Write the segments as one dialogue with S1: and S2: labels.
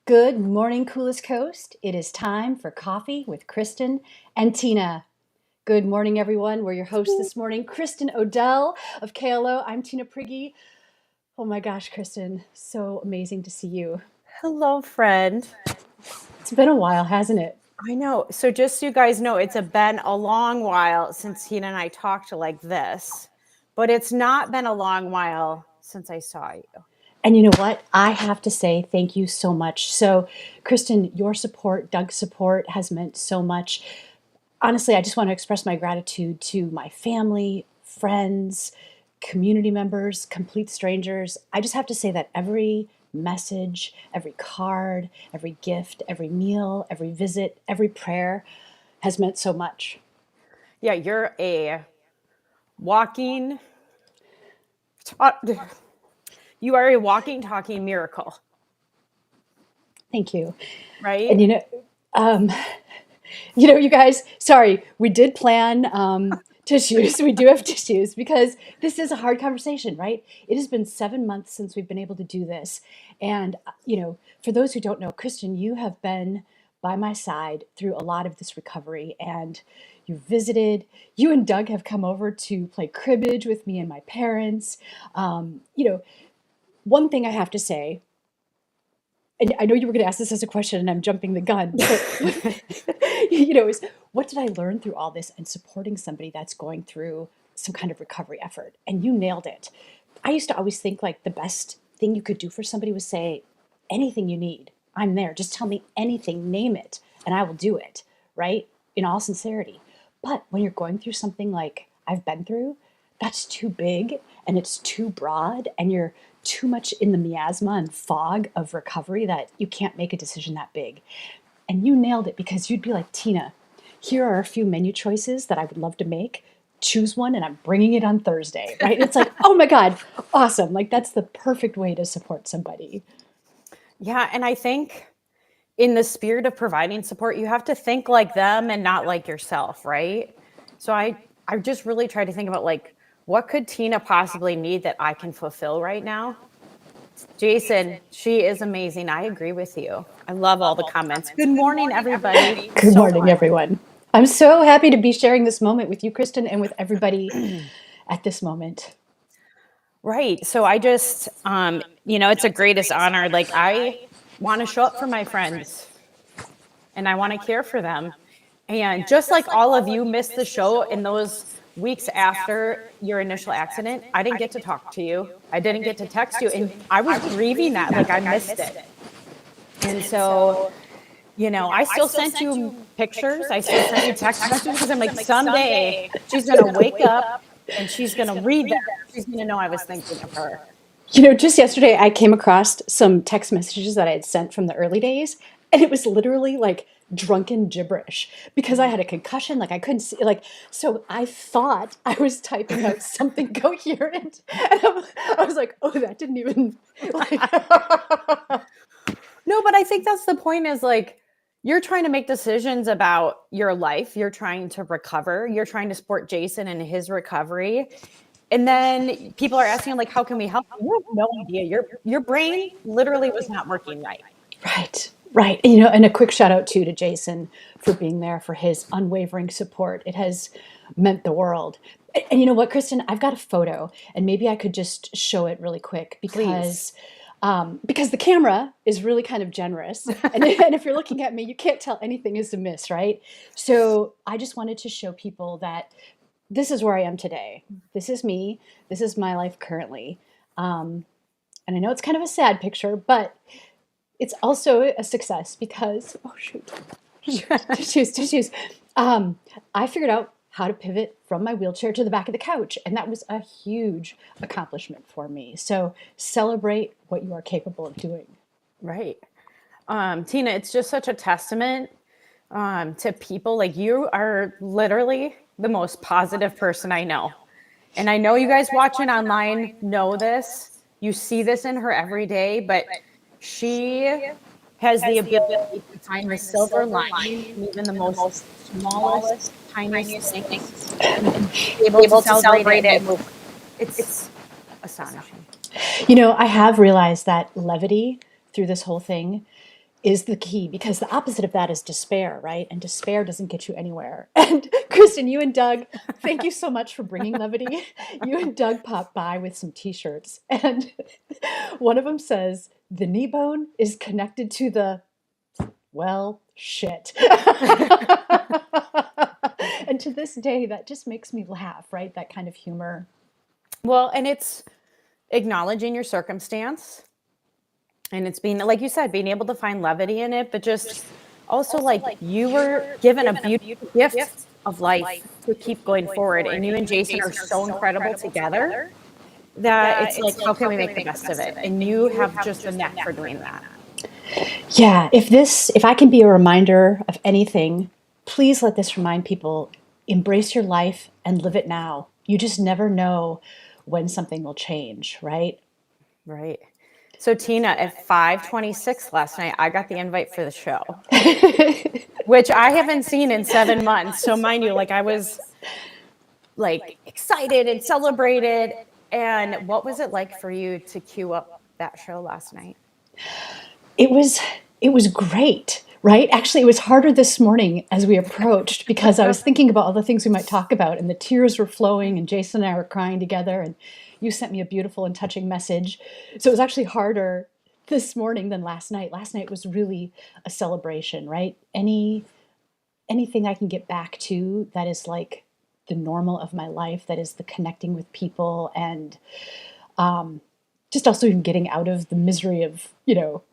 S1: Good morning, Coolest Coast. It is time for coffee with Kristin and Tina. Good morning, everyone. We're your hosts this morning, Kristin Odell of KLO. I'm Tina Prigge. Oh my gosh, Kristin, so amazing to see you.
S2: Hello, friend.
S1: It's been a while, hasn't it?
S2: I know. So just so you guys know, it's been a long while since Tina and I talked like this, but it's not been a long while since I saw you.
S1: And you know what? I have to say thank you so much. So, Kristin, your support, Doug's support has meant so much. Honestly, I just want to express my gratitude to my family, friends, community members, complete strangers. I just have to say that every message, every card, every gift, every meal, every visit, every prayer has meant so much.
S2: Yeah, you're a walking, you are a walking, talking miracle,
S1: Thank you.
S2: right?
S1: And you guys, sorry, we did plan tissues. We do have tissues because this is a hard conversation, right? It has been 7 months since we've been able to do this. And, for those who don't know, Kristin, you have been by my side through a lot of this recovery, and you visited. You and Doug have come over to play cribbage with me and my parents. One thing I have to say, and I know you were going to ask this as a question and I'm jumping the gun, but is what did I learn through all this and supporting somebody that's going through some kind of recovery effort? And you nailed it. I used to always think like the best thing you could do for somebody was say, anything you need, I'm there. Just tell me anything, name it, and I will do it, right? In all sincerity. But when you're going through something like I've been through, that's too big and it's too broad and you're too much in the miasma and fog of recovery that you can't make a decision that big. And you nailed it because you'd be like, Tina, here are a few menu choices that I would love to make. Choose one and I'm bringing it on Thursday, right? It's like, oh my God, awesome. Like that's the perfect way to support somebody.
S2: Yeah, and I think in the spirit of providing support, you have to think like them and not like yourself, right? So I just really try to think about like, what could Tina possibly need that I can fulfill right now? Jason, she is amazing. I agree with you. I love all the comments. Good morning, everybody.
S1: Good morning, everyone. I'm so happy to be sharing this moment with you, Kristin, and with everybody at this moment.
S2: Right. So I just, it's a greatest honor. Like I want to show up for my friends and I want to care for them. And just like all of you missed the show in those weeks after your initial accident, I didn't get to talk to you. I didn't get to text you. And I was grieving that, like I missed it. And so, I still sent you pictures. I still sent you text messages because I'm like, someday she's going to wake up and she's going to read that. She's going to know I was thinking of her.
S1: Just yesterday I came across some text messages that I had sent from the early days, and it was literally like drunken gibberish because I had a concussion. Like I couldn't see, like, so I thought I was typing out something coherent, and I was like, oh, that didn't even. Like...
S2: No, but I think that's the point. Is like you're trying to make decisions about your life. You're trying to recover. You're trying to support Jason in his recovery. And then people are asking, like, how can we help? You have no idea. Your brain literally was not working right.
S1: Right. And a quick shout out too to Jason for being there, for his unwavering support. It has meant the world. And you know what, Kristin, I've got a photo, and maybe I could just show it really quick because the camera is really kind of generous. And if you're looking at me, you can't tell anything is amiss, right? So I just wanted to show people that this is where I am today. This is me. This is my life currently. And I know it's kind of a sad picture, but it's also a success because, oh shoot, tissues. I figured out how to pivot from my wheelchair to the back of the couch. And that was a huge accomplishment for me. So celebrate what you are capable of doing.
S2: Right. Tina, it's just such a testament to people. Like you are literally the most positive person I know. And I know you guys watching online know this. You see this in her every day, but she has the ability to find the silver lining in even the most smallest, tiniest things and be able to celebrate it. It's astonishing.
S1: I have realized that levity through this whole thing is the key, because the opposite of that is despair, right? And despair doesn't get you anywhere. And Kristin, you and Doug, thank you so much for bringing levity. You and Doug popped by with some t-shirts, and one of them says, the knee bone is connected to the, well, shit. And to this day, that just makes me laugh, right? That kind of humor.
S2: Well, and it's acknowledging your circumstance. And it's being, like you said, being able to find levity in it, but just also like you were given a beautiful gift of life to keep going forward. And you and Jason are so incredible together that it's like, how can we make the best of it? And you have just a knack for doing that.
S1: Yeah, if I can be a reminder of anything, please let this remind people, embrace your life and live it now. You just never know when something will change, right?
S2: Right. So Tina, at 5:26 last night, I got the invite for the show, which I haven't seen in 7 months. So mind you, like I was like excited and celebrated. And what was it like for you to queue up that show last night?
S1: It was great, right? Actually, it was harder this morning as we approached, because I was thinking about all the things we might talk about, and the tears were flowing, and Jason and I were crying together, and you sent me a beautiful and touching message. So it was actually harder this morning than last night. Last night was really a celebration, right? Anything I can get back to that is like the normal of my life, that is the connecting with people, and just also even getting out of the misery of,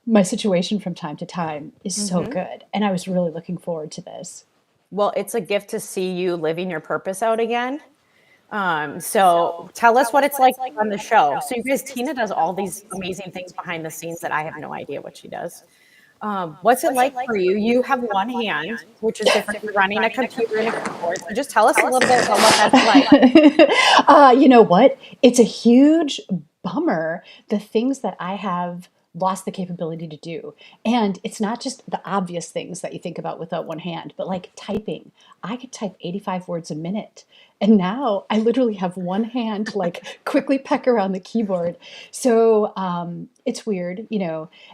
S1: my situation from time to time is so good. And I was really looking forward to this.
S2: Well, it's a gift to see you living your purpose out again. So tell us what it's like on the show. So you guys, Tina does all these amazing things behind the scenes that I have no idea what she does. What's it like for you? You have one hand, which is different from running a computer and a keyboard. So just tell us a little bit about what that's like.
S1: You know what? It's a huge bummer, the things that I have lost the capability to do. And it's not just the obvious things that you think about without one hand, but like typing. I could type 85 words a minute. And now I literally have one hand to like quickly peck around the keyboard. So it's weird,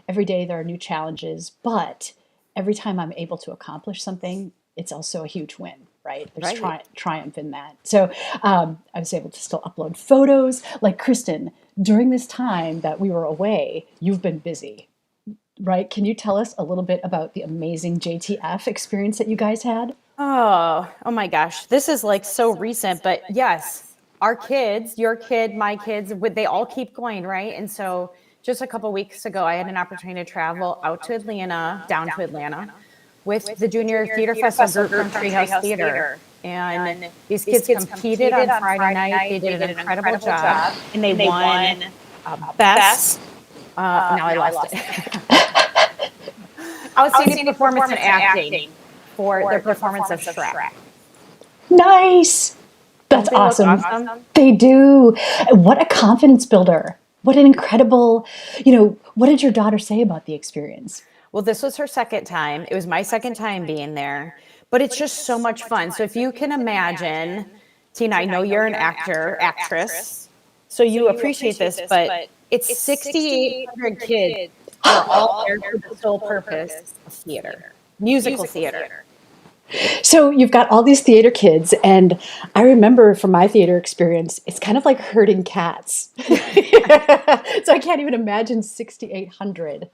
S1: every day there are new challenges, but every time I'm able to accomplish something, it's also a huge win, right? There's triumph in that. So I was able to still upload photos. Like Kristin, during this time that we were away, you've been busy, right? Can you tell us a little bit about the amazing JTF experience that you guys had?
S2: Oh my gosh. This is like so recent, but yes, our kids, your kid, my kids, they all keep going, right? And so just a couple weeks ago, I had an opportunity to travel out to Atlanta, down to Atlanta, with the Junior Theater Festival group from Treehouse Theater. And these kids competed on Friday night. They did an incredible job, and they won best. Now I lost it. Outstanding performance in acting for their performance of Shrek.
S1: Nice. That's awesome. They do. What a confidence builder. What an incredible, what did your daughter say about the experience?
S2: Well, this was her second time. It was my second time being there, but it's just so much fun. So if you can imagine, Tina, I know you're an actress, so you appreciate this, but it's 6,800 kids who are all there for the sole purpose of theater, musical theater.
S1: So you've got all these theater kids, and I remember from my theater experience, it's kind of like herding cats. So I can't even imagine 6,800.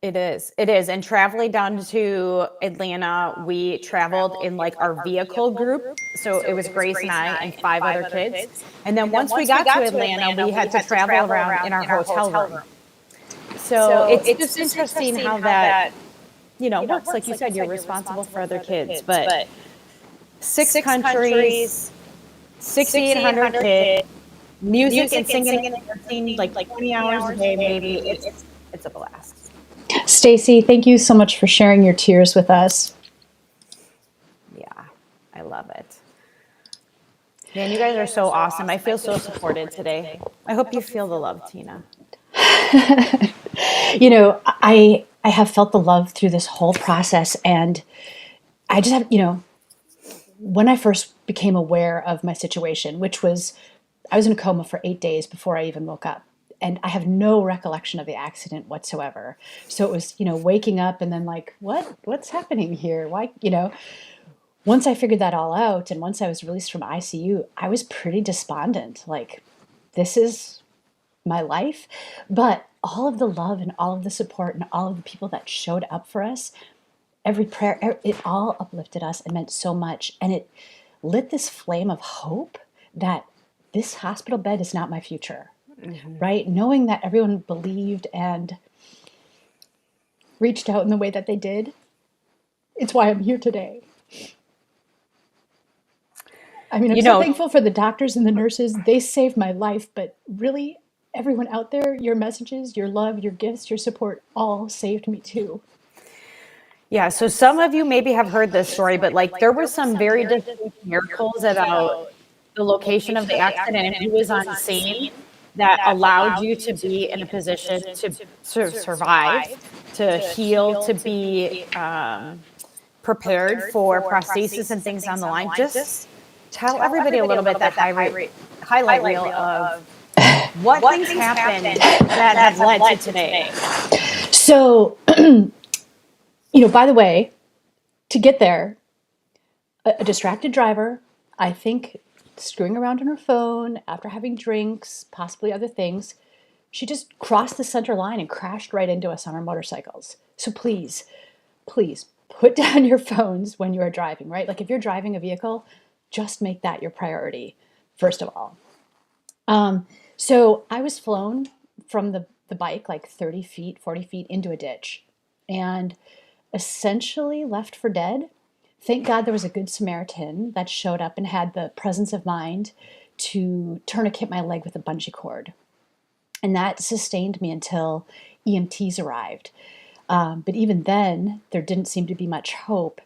S2: It is. And traveling down to Atlanta, we traveled in like our vehicle group. So it was Grace and I and 5 other kids. And then once we got to Atlanta, we had to travel around in our hotel room. So it's just interesting how that, works. Like you said, you're responsible for other kids, but 6 countries, 6,800 kids, music and singing and dancing like 20 hours a day, maybe. It's a blast.
S1: Stacy, thank you so much for sharing your tears with us.
S2: Yeah, I love it. Man, you guys are so awesome. I feel so supported today. I hope you feel the love, Tina.
S1: I have felt the love through this whole process, and I just have, when I first became aware of my situation, which was, I was in a coma for 8 days before I even woke up. and I have no recollection of the accident whatsoever. So it was, waking up and then like, what's happening here? Why, once I figured that all out and once I was released from ICU, I was pretty despondent. Like, this is my life. But all of the love and all of the support and all of the people that showed up for us, every prayer, it all uplifted us and meant so much. And it lit this flame of hope that this hospital bed is not my future, right? Knowing that everyone believed and reached out in the way that they did, it's why I'm here today. I mean, I'm so thankful for the doctors and the nurses. They saved my life, but really, everyone out there, your messages, your love, your gifts, your support, all saved me too.
S2: Yeah, so some of you maybe have heard this story, but like there were some very distinct miracles about the location of the accident and who was on scene that allowed you to be in a position to survive, to heal, to be prepared for prosthesis and things down the line. Just tell everybody a little bit that highlight reel of what things happened that have led to today.
S1: So, by the way, to get there, a distracted driver, I think screwing around on her phone after having drinks, possibly other things, she just crossed the center line and crashed right into us on our motorcycles. So please put down your phones when you are driving, right? Like if you're driving a vehicle, just make that your priority, first of all. So I was flown from the bike like 30 feet, 40 feet into a ditch and essentially left for dead. Thank God there was a good Samaritan that showed up and had the presence of mind to tourniquet my leg with a bungee cord. And that sustained me until EMTs arrived. But even then, there didn't seem to be much hope.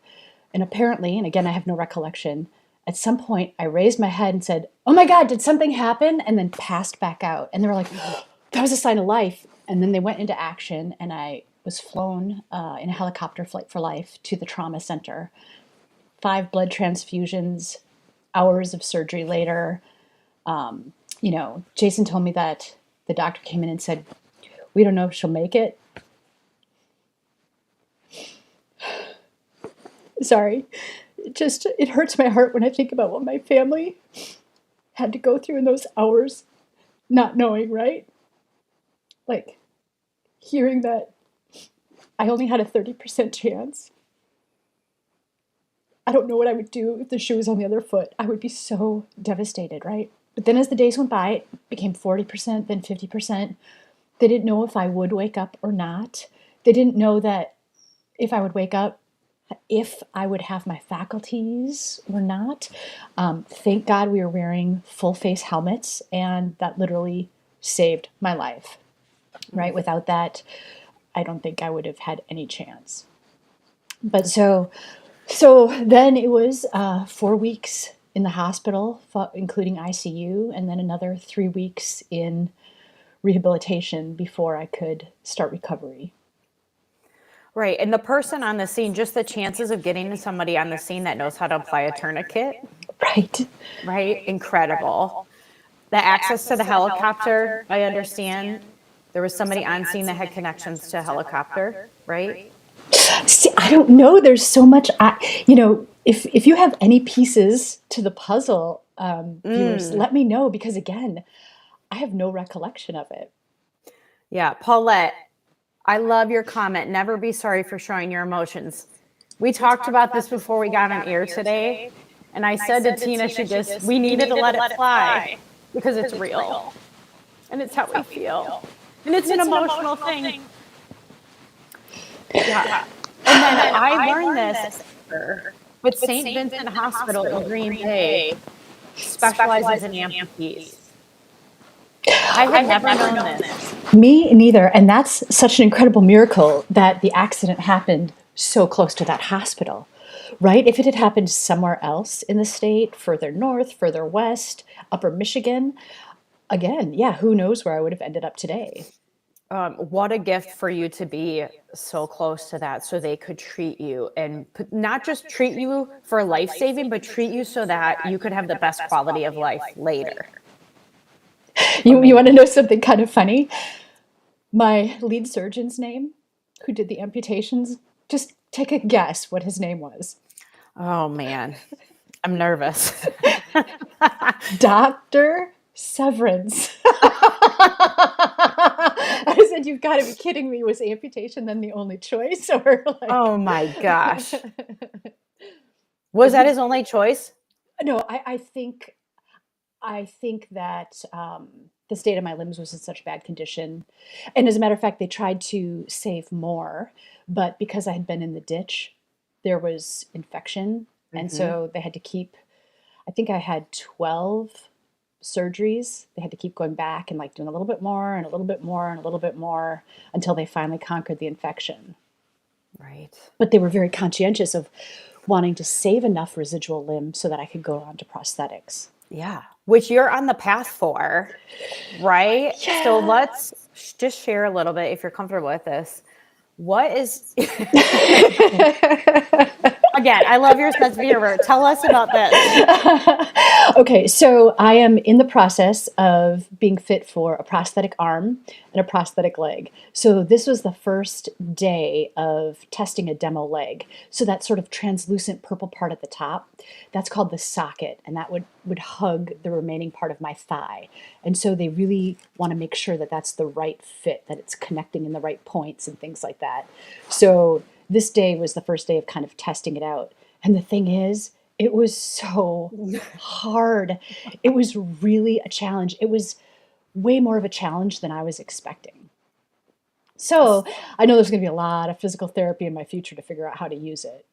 S1: And apparently, and again, I have no recollection, at some point I raised my head and said, "Oh my God, did something happen?" And then passed back out. And they were like, "Oh, that was a sign of life." And then they went into action and I was flown in a helicopter flight for life to the trauma center. 5 blood transfusions, hours of surgery later. Jason told me that the doctor came in and said, "We don't know if she'll make it." Sorry. It hurts my heart when I think about what my family had to go through in those hours, not knowing, right? Like, hearing that I only had a 30% chance. I don't know what I would do if the shoe was on the other foot. I would be so devastated, right? But then as the days went by, it became 40%, then 50%. They didn't know if I would wake up or not. They didn't know that if I would wake up, if I would have my faculties or not. Thank God we were wearing full face helmets, and that literally saved my life, right? Without that, I don't think I would have had any chance. But so then it was 4 weeks in the hospital, including ICU, and then another 3 weeks in rehabilitation before I could start recovery.
S2: Right. And the person on the scene, just the chances of getting to somebody on the scene that knows how to apply a tourniquet. Right. Incredible. The access to the helicopter, I understand. There was somebody on scene that had connections to a helicopter, right?
S1: See, I don't know. There's so much, if you have any pieces to the puzzle, viewers, let me know, because again, I have no recollection of it.
S2: Yeah. Paulette, I love your comment. Never be sorry for showing your emotions. We talked about this before we got on air today. And I said to Tina, we needed to let it fly because it's real. And it's how we feel. And it's an emotional thing. Yeah. And then I learned this with St. Vincent Hospital in Green Bay, specializes in amputees. I had never known this.
S1: Me neither. And that's such an incredible miracle that the accident happened so close to that hospital, right? If it had happened somewhere else in the state, further north, further west, upper Michigan, again, yeah, who knows where I would have ended up today.
S2: What a gift for you to be so close to that so they could treat you and not just treat you for life-saving, but treat you so that you could have the best quality of life later.
S1: You want to know something kind of funny? My lead surgeon's name, who did the amputations, just take a guess what his name was.
S2: Oh man, I'm nervous.
S1: Dr. Severance. I said, you've got to be kidding me. Was amputation then the only choice? Or like...
S2: Oh my gosh. Was that his only choice?
S1: No, I think that the state of my limbs was in such bad condition. And as a matter of fact, they tried to save more, but because I had been in the ditch, there was infection. And so they had to keep, I think I had 12 surgeries. They had to keep going back and like doing a little bit more and a little bit more and a little bit more until they finally conquered the infection.
S2: Right.
S1: But they were very conscientious of wanting to save enough residual limb so that I could go on to prosthetics.
S2: Yeah. Which you're on the path for, right?
S1: Yeah.
S2: So let's just share a little bit if you're comfortable with this. What is again, I love your sense of humor. Tell us about this.
S1: Okay, so I am in the process of being fit for a prosthetic arm and a prosthetic leg. So this was the first day of testing a demo leg. So that sort of translucent purple part at the top, that's called the socket, and that would hug the remaining part of my thigh. And so they really want to make sure that that's the right fit, that it's connecting in the right points and things like that. So this day was the first day of kind of testing it out. And the thing is, it was so hard. It was really a challenge. It was way more of a challenge than I was expecting. So I know there's going to be a lot of physical therapy in my future to figure out how to use it.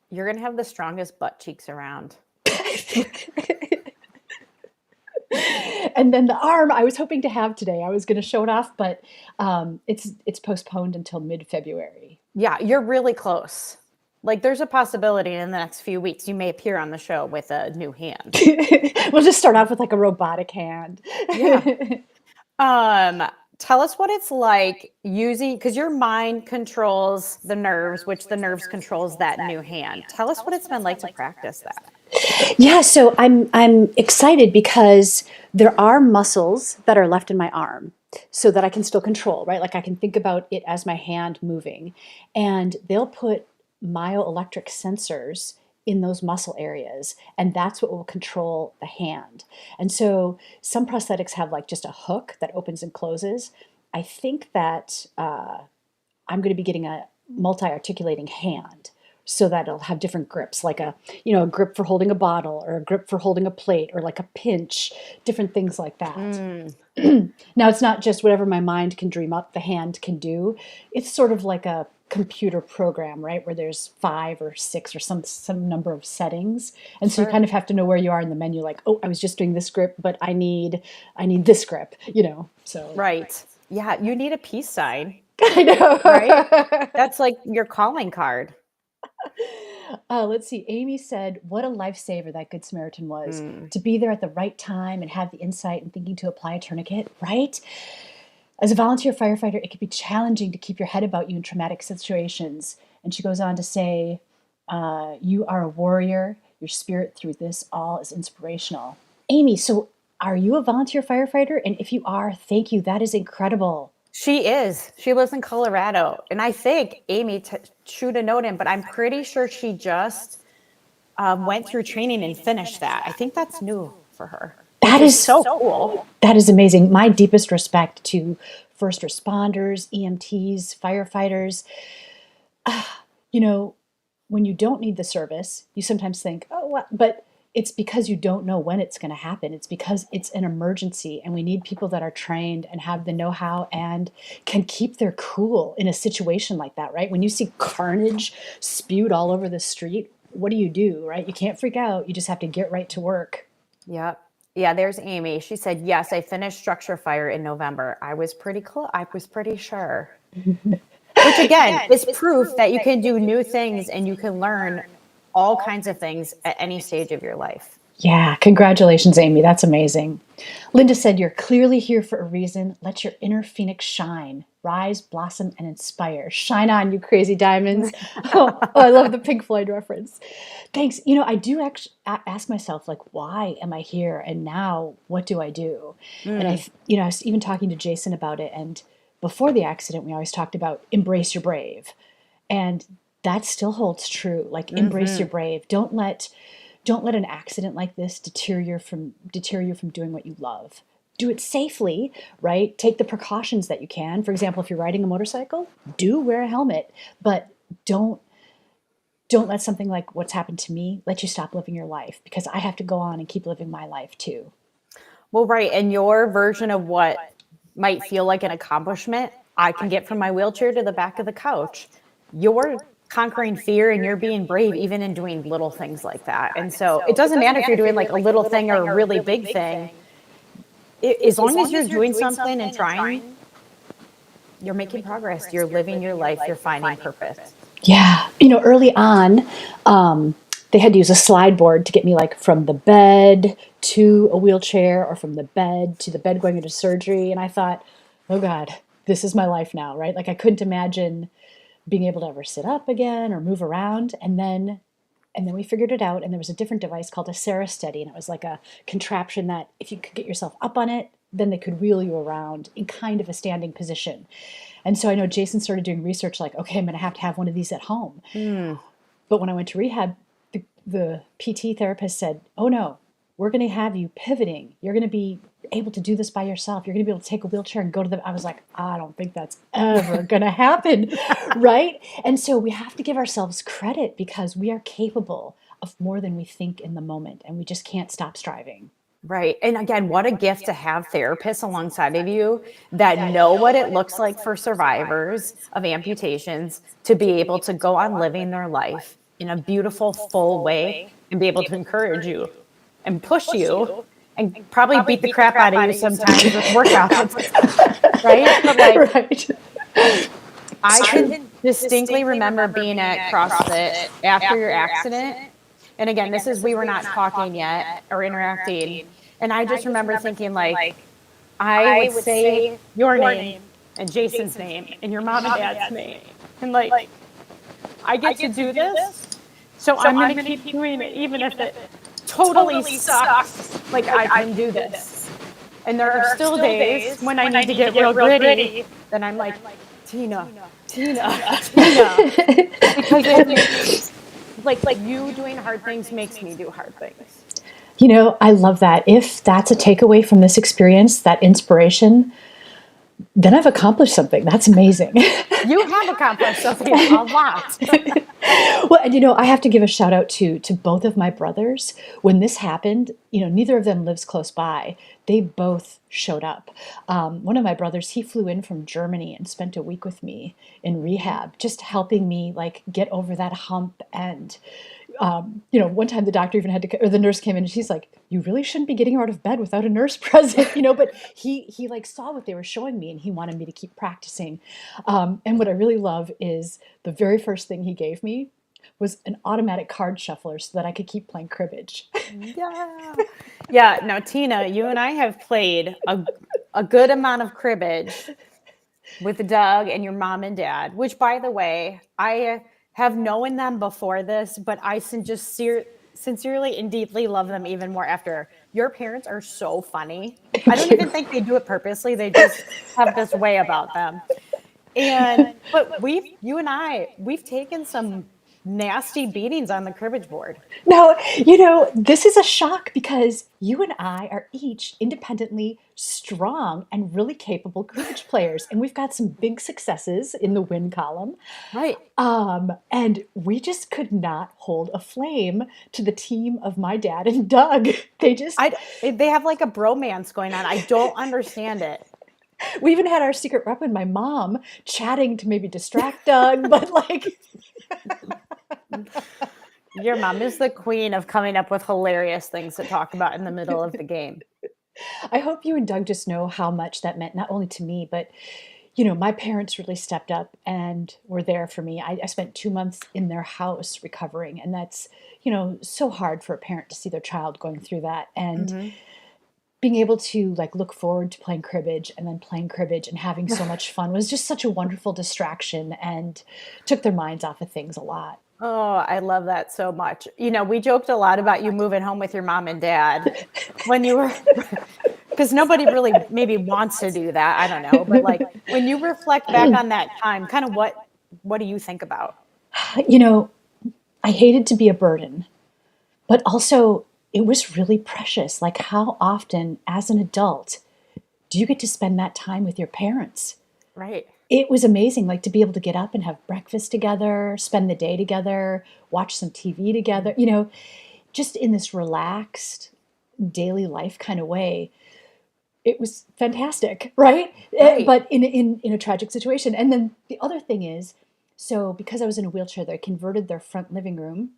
S2: You're going to have the strongest butt cheeks around.
S1: And then the arm I was hoping to have today. I was going to show it off, but it's postponed until mid-February.
S2: Yeah, you're really close. Like there's a possibility in the next few weeks you may appear on the show with a new hand.
S1: We'll just start off with like a robotic hand.
S2: Yeah. Tell us what it's like using, because your mind controls the nerves, which the nerves controls that new hand. Tell us what it's been like to practice that.
S1: Yeah, so I'm excited because there are muscles that are left in my arm so that I can still control, right? Like I can think about it as my hand moving, and they'll put myoelectric sensors in those muscle areas, and that's what will control the hand. And so some prosthetics have like just a hook that opens and closes. I think that I'm going to be getting a multi-articulating hand, so that it'll have different grips, like a grip for holding a bottle or a grip for holding a plate or like a pinch, different things like that. Now, it's not just whatever my mind can dream up, the hand can do. It's sort of like a computer program, right? Where there's 5 or 6 or some number of settings. And so you kind of have to know where you are in the menu, like, oh, I was just doing this grip, but I need this grip, so.
S2: Right. Yeah, you need a peace sign.
S1: I know.
S2: Right? That's like your calling card.
S1: Let's see. Amy said, what a lifesaver that Good Samaritan was. To be there at the right time and have the insight and thinking to apply a tourniquet, right? As a volunteer firefighter, it can be challenging to keep your head about you in traumatic situations. And she goes on to say, you are a warrior. Your spirit through this all is inspirational. Amy, so are you a volunteer firefighter? And if you are, thank you. That is incredible.
S2: She is. She lives in Colorado. And I think Amy shoot a note in, but I'm pretty sure she just went through training and finished that. I think that's new for her.
S1: That is
S2: so cool.
S1: That is amazing. My deepest respect to first responders, EMTs, firefighters. When you don't need the service, you sometimes think, oh, what? But it's because you don't know when it's going to happen. It's because it's an emergency, and we need people that are trained and have the know-how and can keep their cool in a situation like that, right? When you see carnage spewed all over the street, what do, right? You can't freak out. You just have to get right to work.
S2: Yep. Yeah, there's Amy. She said, yes, I finished structure fire in November. I was pretty close. I was pretty sure. Which again is proof that you can do new things and you can learn all kinds of things at any stage of your life.
S1: Yeah, congratulations, Amy. That's amazing. Linda said, "You're clearly here for a reason. Let your inner phoenix shine. Rise, blossom, and inspire. Shine on, you crazy diamonds." Oh, I love the Pink Floyd reference. Thanks. I do actually ask myself, like, why am I here? And now what do I do? And
S2: Mm,
S1: I was even talking to Jason about it. And before the accident, we always talked about embrace your brave. And that still holds true. Like, embrace your
S2: hmm.
S1: brave. Don't let an accident like this deter you from doing what you love. Do it safely, right? Take the precautions that you can. For example, if you're riding a motorcycle, do wear a helmet, but don't don't let something like what's happened to me let you stop living your life, because I have to go on and keep living my life too.
S2: Well, right. And your version of what might feel like an accomplishment, I can get from my wheelchair to the back of the couch. You're conquering fear and you're being brave, even in doing little things like that. And so it doesn't matter if you're doing like a little thing or a really big thing. As long as you're doing something and trying, you're making progress. You're living your life. You're finding purpose.
S1: Yeah. Early on, they had to use a slide board to get me like from the bed to a wheelchair, or from the bed to the bed going into surgery. And I thought, oh God, this is my life now, right? Like, I couldn't imagine being able to ever sit up again or move around. And then we figured it out, and there was a different device called a Steady, and it was like a contraption that if you could get yourself up on it, then they could wheel you around in kind of a standing position. And so I know Jason started doing research like, okay, I'm going to have one of these at home.
S2: Mm,
S1: But when I went to rehab, the PT therapist said, oh no, we're going to have you pivoting. You're going to be able to do this by yourself. You're going to be able to take a wheelchair and go to the. I was like, I don't think that's ever going to happen. Right. And so we have to give ourselves credit, because we are capable of more than we think in the moment. And we just can't stop striving.
S2: right. And again, what a gift to have therapists alongside of you that know what it looks like for survivors of amputations to be able to go on living their life in a beautiful, full way and be able to encourage you and push you and probably beat the crap out of you sometimes with workouts, right? But like,
S1: Right.
S2: I can distinctly remember being at CrossFit after your accident. And again, this is, we were not talking yet or interacting. And I just remember thinking, like, I would say your name and Jason's name and your mom and dad's name. And like, I get to do this. So I'm going to keep doing it, even if it totally sucks. Like, I can do this. And there are still days when I need to get real gritty. Then I'm Tina, Tina. Because like you doing hard things makes me do hard things.
S1: I love that. If that's a takeaway from this experience, that inspiration, then I've accomplished something. That's amazing.
S2: You have accomplished something a lot.
S1: Well, and I have to give a shout out to both of my brothers. When this happened, neither of them lives close by. They both showed up. One of my brothers, he flew in from Germany and spent a week with me in rehab, just helping me like get over that hump. And one time the doctor even had to, or the nurse came in and she's like, "You really shouldn't be getting out of bed without a nurse present," but he like saw what they were showing me and he wanted me to keep practicing. And what I really love is the very first thing he gave me was an automatic card shuffler so that I could keep playing cribbage.
S2: Yeah. Yeah. Now, Tina, you and I have played a good amount of cribbage with Doug and your mom and dad, which, by the way, I have known them before this, but I just sincerely and deeply love them even more after. Your parents are so funny. I don't even think they do it purposely. They just have this way about them. But you and we've taken some nasty beatings on the cribbage board.
S1: Now, this is a shock, because you and I are each independently strong and really capable cribbage players. And we've got some big successes in the win column.
S2: Right.
S1: And we just could not hold a flame to the team of my dad and Doug.
S2: They have like a bromance going on. I don't understand it.
S1: We even had our secret weapon, my mom, chatting to maybe distract Doug, but like.
S2: Your mom is the queen of coming up with hilarious things to talk about in the middle of the game.
S1: I hope you and Doug just know how much that meant, not only to me, but my parents really stepped up and were there for me. I spent 2 months in their house recovering, and that's, so hard for a parent to see their child going through that. And
S2: Hmm.
S1: being able to like look forward to playing cribbage and then playing cribbage and having so much fun was just such a wonderful distraction and took their minds off of things a lot.
S2: Oh, I love that so much. We joked a lot about you moving home with your mom and dad when you were, because nobody really maybe wants to do that. I don't know. But like when you reflect back on that time, kind of what do you think about?
S1: You know, I hated to be a burden, but also it was really precious. Like, how often as an adult do you get to spend that time with your parents?
S2: Right.
S1: It was amazing, like to be able to get up and have breakfast together, spend the day together, watch some TV together, just in this relaxed daily life kind of way. It was fantastic, right?
S2: Right.
S1: But in a tragic situation. And then the other thing is, so because I was in a wheelchair, they converted their front living room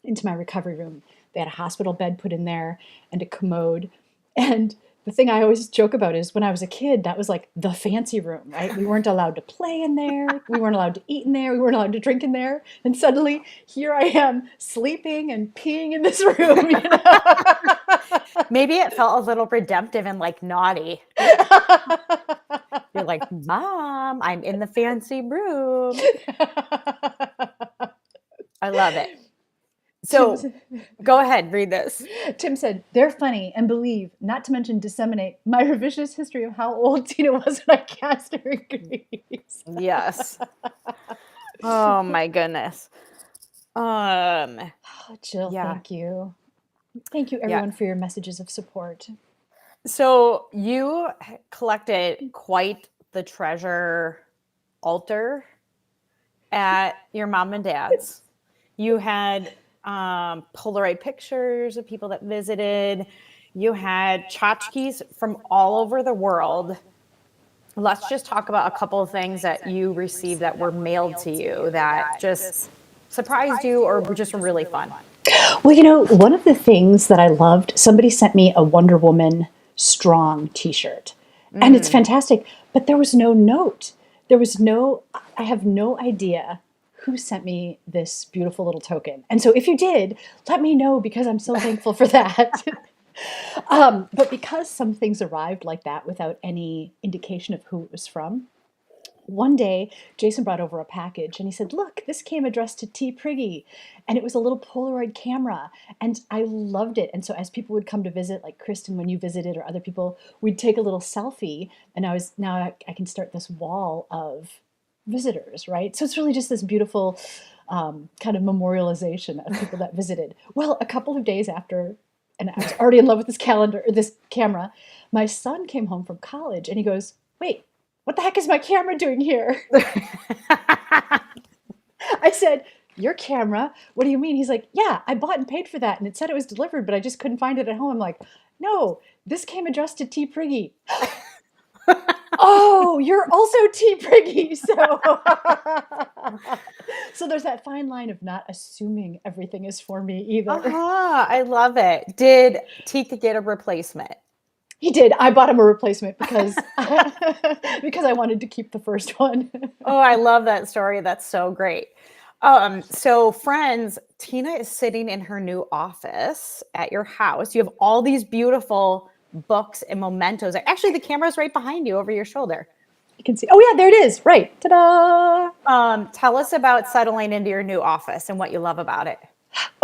S1: into my recovery room. They had a hospital bed put in there and a commode. And the thing I always joke about is when I was a kid, that was like the fancy room, right? We weren't allowed to play in there. We weren't allowed to eat in there. We weren't allowed to drink in there. And suddenly here I am sleeping and peeing in this room,
S2: Maybe it felt a little redemptive and like naughty. You're like, Mom, I'm in the fancy room. I love it.
S1: Tim,
S2: So go ahead, read this.
S1: Tim said, they're funny and believe, not to mention disseminate, my revisionist history of how old Tina was when I cast her in Grease.
S2: Yes. Oh my goodness. Um,
S1: Oh, Jill,
S2: yeah.
S1: thank you. Thank you,
S2: Yeah.
S1: everyone, for your messages of support.
S2: So you collected quite the treasure altar at your mom and dad's. You had Polaroid pictures of people that visited. You had tchotchkes from all over the world. Let's just talk about a couple of things that you received that were mailed to you that just surprised you or were just really fun.
S1: Well, one of the things that I loved, somebody sent me a Wonder Woman Strong t-shirt. And it's fantastic, but there was no note. I have no idea who sent me this beautiful little token. And so if you did, let me know because I'm so thankful for that. But because some things arrived like that without any indication of who it was from, one day Jason brought over a package and he said, "Look, this came addressed to T. Prigge." And it was a little Polaroid camera. And I loved it. And so as people would come to visit, like Kristin, when you visited, or other people, we'd take a little selfie. And I can start this wall of visitors, right? So it's really just this beautiful kind of memorialization of people that visited. Well, a couple of days after, and I was already in love with this camera, my son came home from college and he goes, "Wait, what the heck is my camera doing here?" I said, "Your camera? What do you mean?" He's like, "Yeah, I bought and paid for that. And it said it was delivered, but I just couldn't find it at home." I'm like, "No, this came addressed to T. Prigge." Oh, you're also T. Prigge. So there's that fine line of not assuming everything is for me either.
S2: I love it. Did Tika get a replacement?
S1: He did. I bought him a replacement because because I wanted to keep the first one.
S2: Oh, I love that story. That's so great. So friends, Tina is sitting in her new office at your house. You have all these beautiful books and mementos. Actually, the camera's right behind you over your shoulder.
S1: You can see. Oh yeah, there it is. Right. Ta-da!
S2: Tell us about settling into your new office and what you love about it.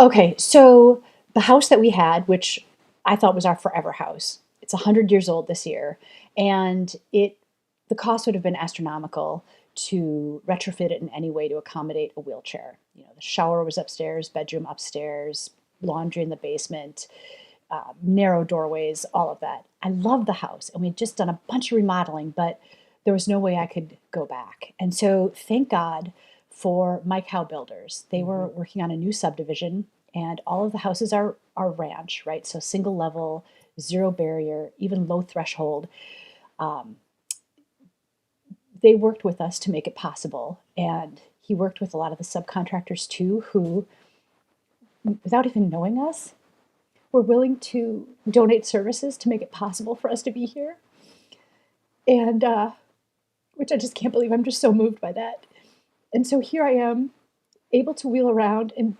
S1: Okay, so the house that we had, which I thought was our forever house, it's 100 years old this year, and the cost would have been astronomical to retrofit it in any way to accommodate a wheelchair. The shower was upstairs, bedroom upstairs, laundry in the basement, narrow doorways, all of that. I loved the house, and we'd just done a bunch of remodeling, but there was no way I could go back. And so thank God for Mike Howe Builders. They were working on a new subdivision, and all of the houses are ranch, right? So single level, zero barrier, even low threshold. They worked with us to make it possible. And he worked with a lot of the subcontractors too, who, without even knowing us, were willing to donate services to make it possible for us to be here. And which I just can't believe. I'm just so moved by that. And so here I am, able to wheel around and,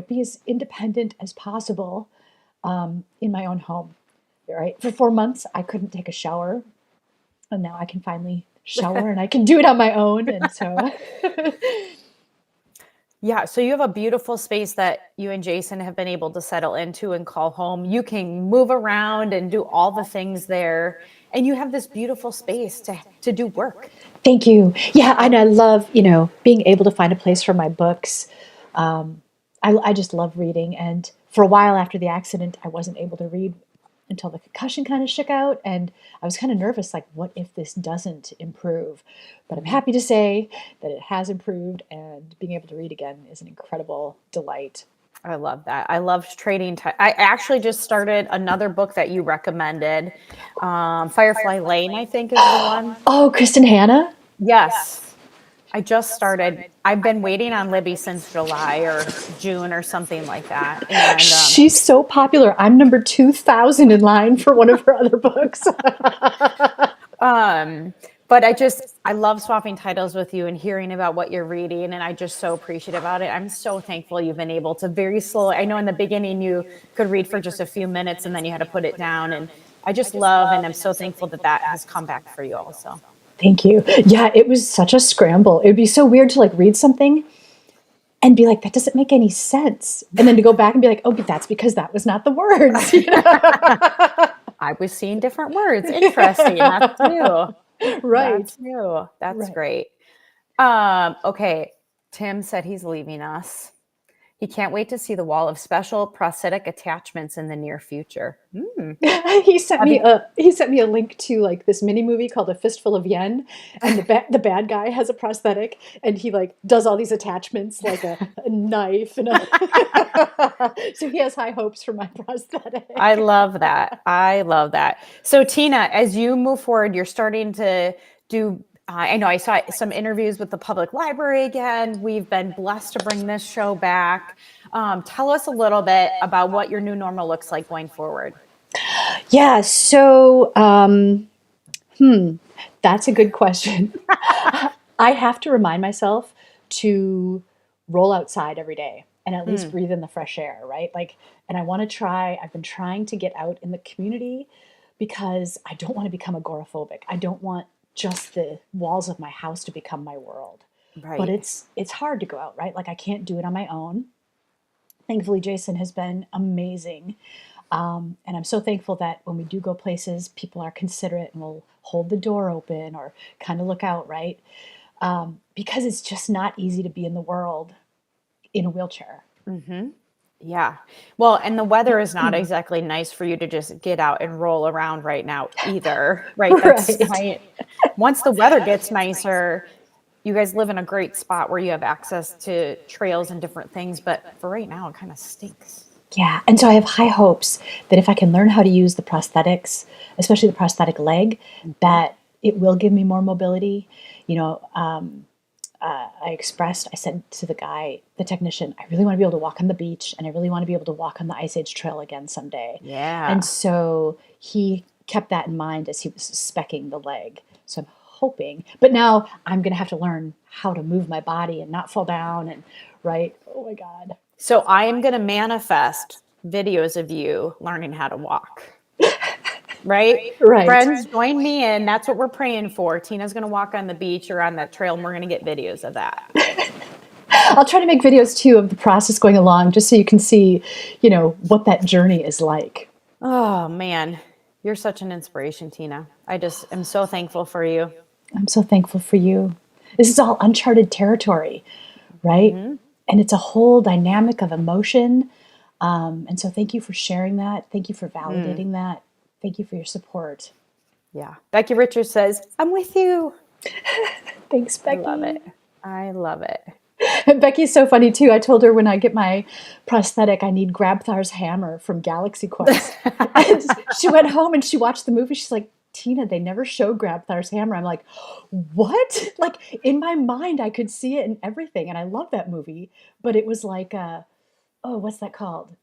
S1: be as independent as possible in my own home. Right? For 4 months, I couldn't take a shower, and now I can finally shower and I can do it on my own. And so,
S2: Yeah, so you have a beautiful space that you and Jason have been able to settle into and call home. You can move around and do all the things there, and you have this beautiful space to do work.
S1: thank you. Yeah, and I love, being able to find a place for my books. I just love reading. And for a while after the accident, I wasn't able to read until the concussion kind of shook out. And I was kind of nervous, like, what if this doesn't improve? But I'm happy to say that it has improved, and being able to read again is an incredible delight.
S2: I love that. I love trading time. I actually just started another book that you recommended. Firefly Lane, I think, is the one.
S1: Oh, Kristen Hanna?
S2: Yes. I just started. I've been waiting on Libby since July or June or something like that. And
S1: She's so popular. I'm number 2,000 in line for one of her other books.
S2: but I love swapping titles with you and hearing about what you're reading. And I just so appreciate about it. I'm so thankful you've been able to very slowly. I know in the beginning you could read for just a few minutes and then you had to put it down. And I just love, and I'm so thankful that that has come back for you also.
S1: Thank you. Yeah, it was such a scramble. It would be so weird to like read something and be like, that doesn't make any sense. And then to go back and be like, oh, but that's because that was not the words.
S2: I was seeing different words. Interesting. That's new.
S1: Right.
S2: That's new. That's
S1: Right.
S2: great. Okay. Tim said he's leaving us. He can't wait to see the wall of special prosthetic attachments in the near future.
S1: He sent me a link to like this mini movie called A Fistful of Yen, and the bad guy has a prosthetic, and he like does all these attachments like a knife and so he has high hopes for my prosthetic.
S2: I love that. I love that. So Tina, as you move forward, you're starting to do I know I saw some interviews with the public library again. We've been blessed to bring this show back. Tell us a little bit about what your new normal looks like going forward.
S1: Yeah, so that's a good question. I have to remind myself to roll outside every day and at least breathe in the fresh air, right? Like, and I've been trying to get out in the community because I don't want to become agoraphobic. I don't want just the walls of my house to become my world.
S2: Right.
S1: But it's hard to go out, right? Like I can't do it on my own. Thankfully, Jason has been amazing. And I'm so thankful that when we do go places, people are considerate and will hold the door open or kind of look out, right? Because it's just not easy to be in the world in a wheelchair.
S2: Yeah. Well, and the weather is not exactly nice for you to just get out and roll around right now either, right?
S1: Right.
S2: Once the weather gets nicer, you guys live in a great spot where you have access to trails and different things, but for right now, it kind of stinks.
S1: Yeah. And so I have high hopes that if I can learn how to use the prosthetics, especially the prosthetic leg, that it will give me more mobility. I said to the technician, I really want to be able to walk on the beach and I really want to be able to walk on the Ice Age Trail again someday.
S2: Yeah.
S1: And so he kept that in mind as he was speccing the leg. So I'm hoping, but now I'm going to have to learn how to move my body and not fall down and right. Oh my God.
S2: So I am going to manifest videos of you learning how to walk. Right?
S1: Right.
S2: Friends, join me in. That's what we're praying for. Tina's going to walk on the beach or on that trail, and we're going to get videos of that.
S1: I'll try to make videos too of the process going along, just so you can see, what that journey is like.
S2: Oh man, you're such an inspiration, Tina. I just am so thankful for you.
S1: I'm so thankful for you. This is all uncharted territory, right? And it's a whole dynamic of emotion. And so thank you for sharing that. Thank you for validating that. Thank you for your support.
S2: Yeah. Becky Richards says, I'm with you.
S1: Thanks, Becky.
S2: I love it. I love it.
S1: And Becky's so funny too. I told her when I get my prosthetic, I need Grabthar's hammer from Galaxy Quest. And she went home and she watched the movie. She's like, Tina, they never show Grabthar's hammer. I'm like, what? Like in my mind, I could see it and everything. And I love that movie. But it was like, what's that called?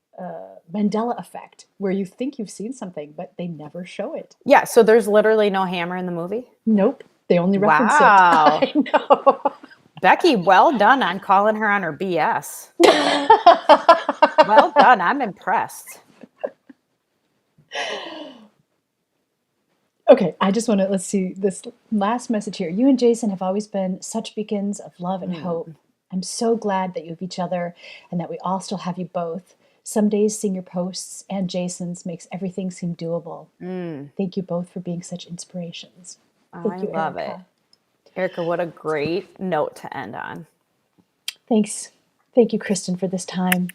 S1: Mandela effect, where you think you've seen something, but they never show it.
S2: Yeah. So there's literally no hammer in the movie?
S1: Nope. They only reference
S2: Wow.
S1: it. I know.
S2: Becky, well done on calling her on her BS. Well done. I'm impressed.
S1: Okay, I just want to, let's see this last message here. You and Jason have always been such beacons of love and hope. I'm so glad that you have each other and that we all still have you both. Some days seeing your posts and Jason's makes everything seem doable. Thank you both for being such inspirations. Thank
S2: I
S1: you,
S2: love
S1: Erica.
S2: it. Erica, what a great note to end on.
S1: Thanks. Thank you, Kristin, for this time.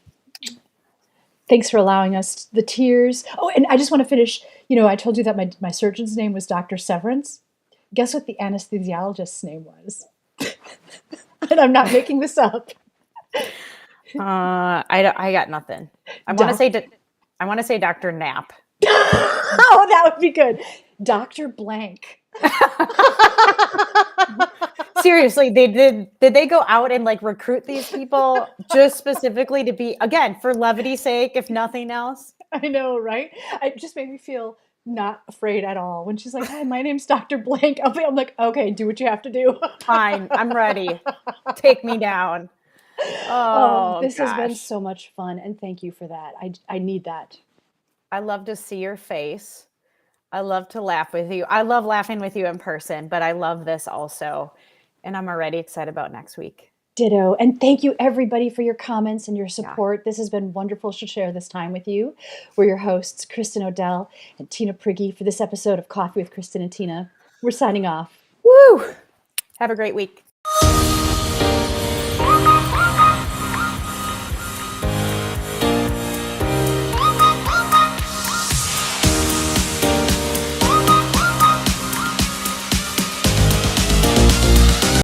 S1: Thanks for allowing us the tears. Oh, and I just want to finish. I told you that my surgeon's name was Dr. Severance. Guess what the anesthesiologist's name was? And I'm not making this up.
S2: I got nothing. I want to say Dr. Nap.
S1: Oh, that would be good. Dr. Blank.
S2: Seriously, did they go out and like recruit these people just specifically to be, again, for levity's sake, if nothing else?
S1: I know, right? It just made me feel not afraid at all. When she's like, "Hi, my name's Dr. Blank," I'm like, okay, do what you have to do.
S2: Fine, I'm ready. Take me down. Oh,
S1: this has been
S2: gosh.
S1: so much fun, and thank you for that. I need that.
S2: I love to see your face. I love to laugh with you. I love laughing with you in person, but I love this also. And I'm already excited about next week.
S1: Ditto. And thank you, everybody, for your comments and your support. This has been wonderful to share this time with you. We're your hosts, Kristin Odell and Tina Prigge, for this episode of Coffee with Kristin and Tina. We're signing off.
S2: Woo! Have a great week.